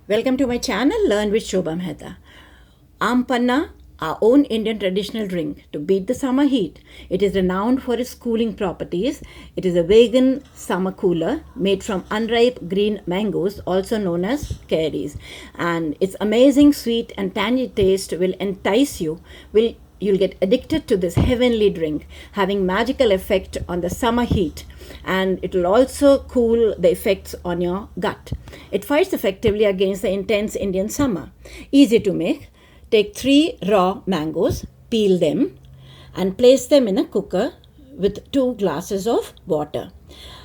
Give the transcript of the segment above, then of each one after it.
Welcome to my channel, Learn with Shobhamehta. Aam Panna, our own Indian traditional drink to beat the summer heat. It is renowned for its cooling properties. It is a vegan summer cooler made from unripe green mangoes, also known as Kairis. And its amazing sweet and tangy taste will entice you. You'll get addicted to this heavenly drink, having magical effect on the summer heat, and it will also cool the effects on your gut. It fights effectively against the intense Indian summer. Easy to make. Take 3 raw mangoes, peel them, and place them in a cooker with 2 glasses of water.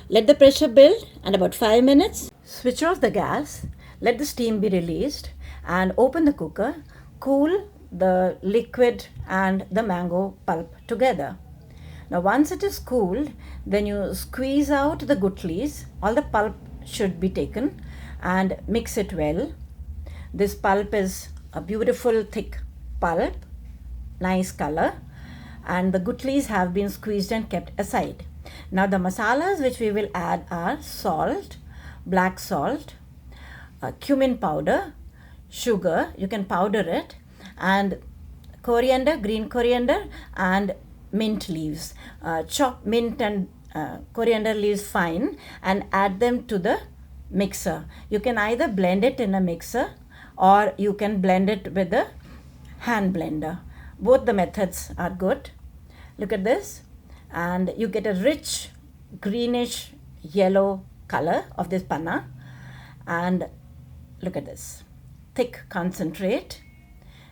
Let the pressure build, and about 5 minutes, switch off the gas, let the steam be released, and open the cooker. Cool the liquid and the mango pulp together. Now once it is cooled, then you squeeze out the gutlis. All the pulp should be taken and mix it well. This pulp is a beautiful thick pulp, nice color, and the gutlis have been squeezed and kept aside. Now the masalas which we will add are salt, black salt, cumin powder, sugar, you can powder it, and coriander, green coriander, and mint leaves. Chop mint and coriander leaves fine and add them to the mixer. You can either blend it in a mixer or you can blend it with a hand blender. Both the methods are good. Look at this, and you get a rich greenish yellow color of this panna. And look at this, thick concentrate.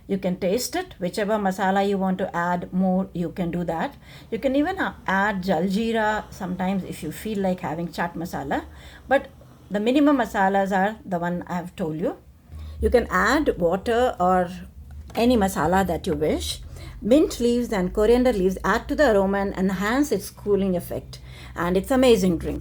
You can taste it. Whichever masala you want to add more, you can do that. You can even add jaljeera sometimes if you feel like having chaat masala. But the minimum masalas are the one I have told you. You can add water or any masala that you wish. Mint leaves and coriander leaves add to the aroma and enhance its cooling effect. And it's amazing drink.